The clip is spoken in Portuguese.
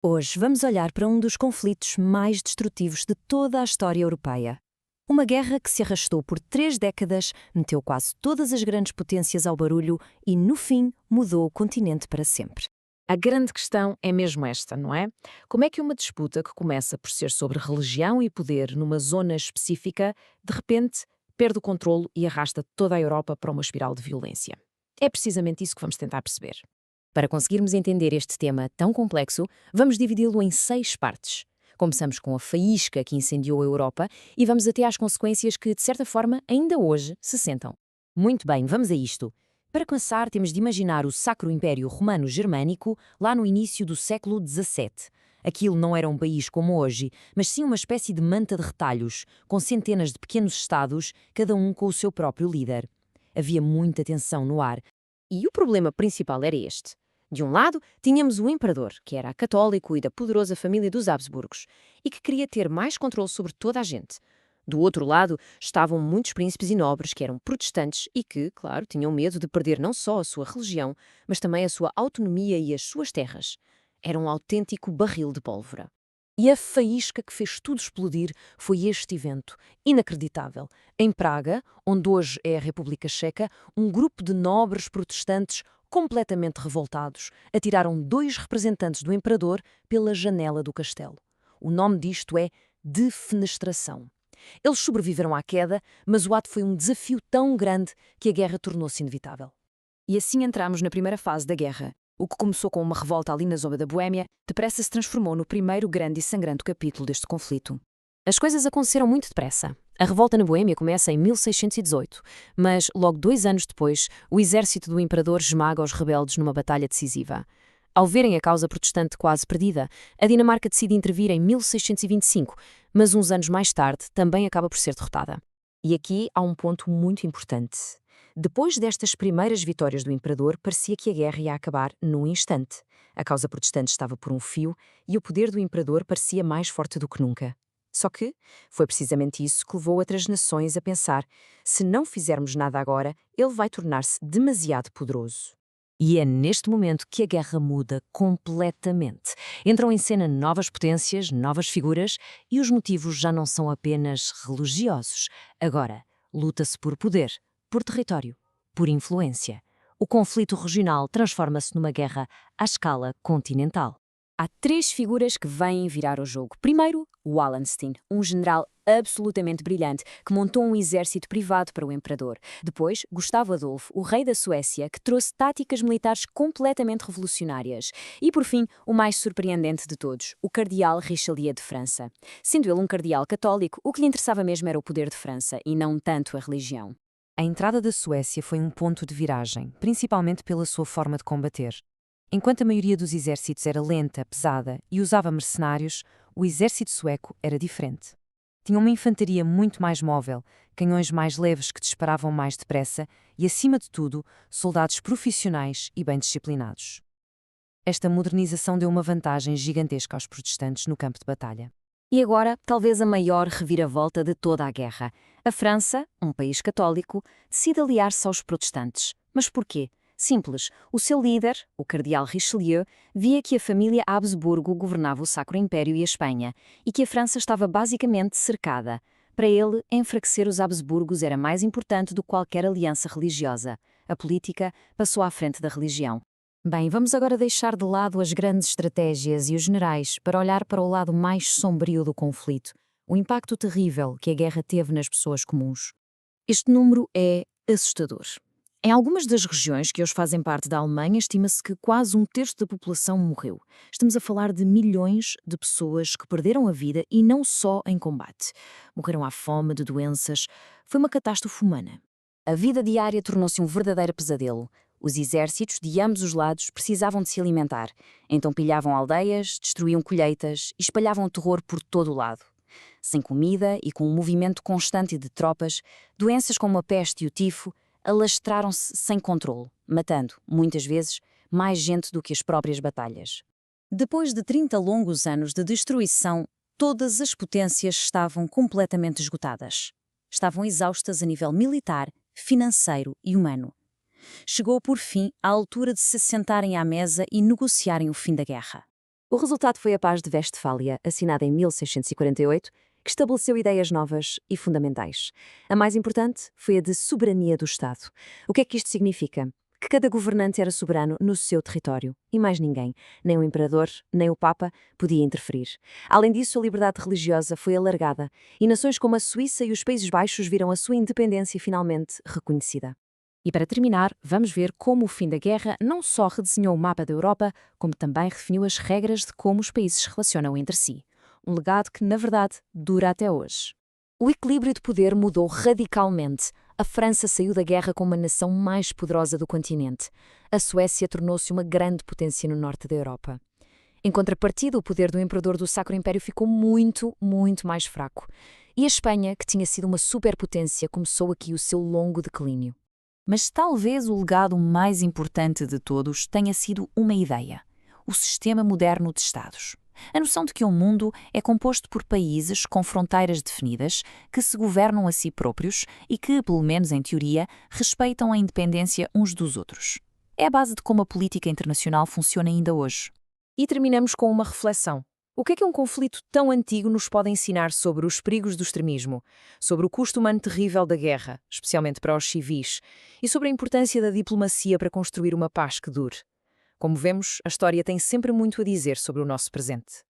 Hoje vamos olhar para um dos conflitos mais destrutivos de toda a história europeia. Uma guerra que se arrastou por 3 décadas, meteu quase todas as grandes potências ao barulho e, no fim, mudou o continente para sempre. A grande questão é mesmo esta, não é? Como é que uma disputa que começa por ser sobre religião e poder numa zona específica, de repente perde o controlo e arrasta toda a Europa para uma espiral de violência? É precisamente isso que vamos tentar perceber. Para conseguirmos entender este tema tão complexo, vamos dividi-lo em 6 partes. Começamos com a faísca que incendiou a Europa e vamos até às consequências que, de certa forma, ainda hoje se sentam. Muito bem, vamos a isto. Para começar, temos de imaginar o Sacro Império Romano-Germânico lá no início do século XVII. Aquilo não era um país como hoje, mas sim uma espécie de manta de retalhos, com centenas de pequenos estados, cada um com o seu próprio líder. Havia muita tensão no ar. E o problema principal era este. De um lado, tínhamos o imperador, que era católico e da poderosa família dos Habsburgos, e que queria ter mais controle sobre toda a gente. Do outro lado, estavam muitos príncipes e nobres que eram protestantes e que, claro, tinham medo de perder não só a sua religião, mas também a sua autonomia e as suas terras. Era um autêntico barril de pólvora. E a faísca que fez tudo explodir foi este evento, inacreditável. Em Praga, onde hoje é a República Checa, um grupo de nobres protestantes completamente revoltados atiraram 2 representantes do imperador pela janela do castelo. O nome disto é defenestração. Eles sobreviveram à queda, mas o ato foi um desafio tão grande que a guerra tornou-se inevitável. E assim entramos na primeira fase da guerra. O que começou com uma revolta ali na zona da Boémia, depressa se transformou no primeiro grande e sangrento capítulo deste conflito. As coisas aconteceram muito depressa. A revolta na Boémia começa em 1618, mas logo 2 anos depois, o exército do imperador esmaga os rebeldes numa batalha decisiva. Ao verem a causa protestante quase perdida, a Dinamarca decide intervir em 1625, mas uns anos mais tarde também acaba por ser derrotada. E aqui há um ponto muito importante. Depois destas primeiras vitórias do imperador, parecia que a guerra ia acabar num instante. A causa protestante estava por um fio e o poder do imperador parecia mais forte do que nunca. Só que foi precisamente isso que levou outras nações a pensar: se não fizermos nada agora, ele vai tornar-se demasiado poderoso. E é neste momento que a guerra muda completamente. Entram em cena novas potências, novas figuras, e os motivos já não são apenas religiosos. Agora, luta-se por poder, por território, por influência. O conflito regional transforma-se numa guerra à escala continental. Há 3 figuras que vêm virar o jogo. Primeiro, Wallenstein, um general absolutamente brilhante que montou um exército privado para o imperador. Depois, Gustavo Adolfo, o rei da Suécia, que trouxe táticas militares completamente revolucionárias. E, por fim, o mais surpreendente de todos, o cardeal Richelieu de França. Sendo ele um cardeal católico, o que lhe interessava mesmo era o poder de França e não tanto a religião. A entrada da Suécia foi um ponto de viragem, principalmente pela sua forma de combater. Enquanto a maioria dos exércitos era lenta, pesada e usava mercenários, o exército sueco era diferente. Tinha uma infantaria muito mais móvel, canhões mais leves que disparavam mais depressa e, acima de tudo, soldados profissionais e bem disciplinados. Esta modernização deu uma vantagem gigantesca aos protestantes no campo de batalha. E agora, talvez a maior reviravolta de toda a guerra. A França, um país católico, decide aliar-se aos protestantes. Mas porquê? Simples, o seu líder, o cardeal Richelieu, via que a família Habsburgo governava o Sacro Império e a Espanha, e que a França estava basicamente cercada. Para ele, enfraquecer os Habsburgos era mais importante do que qualquer aliança religiosa. A política passou à frente da religião. Bem, vamos agora deixar de lado as grandes estratégias e os generais para olhar para o lado mais sombrio do conflito, o impacto terrível que a guerra teve nas pessoas comuns. Este número é assustador. Em algumas das regiões que hoje fazem parte da Alemanha, estima-se que quase 1/3 da população morreu. Estamos a falar de milhões de pessoas que perderam a vida e não só em combate. Morreram à fome, de doenças. Foi uma catástrofe humana. A vida diária tornou-se um verdadeiro pesadelo. Os exércitos de ambos os lados precisavam de se alimentar. Então pilhavam aldeias, destruíam colheitas e espalhavam o terror por todo o lado. Sem comida e com um movimento constante de tropas, doenças como a peste e o tifo alastraram-se sem controle, matando, muitas vezes, mais gente do que as próprias batalhas. Depois de 30 longos anos de destruição, todas as potências estavam completamente esgotadas. Estavam exaustas a nível militar, financeiro e humano. Chegou, por fim, a altura de se sentarem à mesa e negociarem o fim da guerra. O resultado foi a Paz de Westfália, assinada em 1648, que estabeleceu ideias novas e fundamentais. A mais importante foi a de soberania do Estado. O que é que isto significa? Que cada governante era soberano no seu território, e mais ninguém, nem o imperador, nem o papa, podia interferir. Além disso, a liberdade religiosa foi alargada, e nações como a Suíça e os Países Baixos viram a sua independência finalmente reconhecida. E para terminar, vamos ver como o fim da guerra não só redesenhou o mapa da Europa, como também redefiniu as regras de como os países se relacionam entre si. Um legado que, na verdade, dura até hoje. O equilíbrio de poder mudou radicalmente. A França saiu da guerra como a nação mais poderosa do continente. A Suécia tornou-se uma grande potência no norte da Europa. Em contrapartida, o poder do imperador do Sacro Império ficou muito, muito mais fraco. E a Espanha, que tinha sido uma superpotência, começou aqui o seu longo declínio. Mas talvez o legado mais importante de todos tenha sido uma ideia: o sistema moderno de Estados. A noção de que o mundo é composto por países com fronteiras definidas, que se governam a si próprios e que, pelo menos em teoria, respeitam a independência uns dos outros. É a base de como a política internacional funciona ainda hoje. E terminamos com uma reflexão. O que é um conflito tão antigo nos pode ensinar sobre os perigos do extremismo, sobre o custo humano terrível da guerra, especialmente para os civis, e sobre a importância da diplomacia para construir uma paz que dure? Como vemos, a história tem sempre muito a dizer sobre o nosso presente.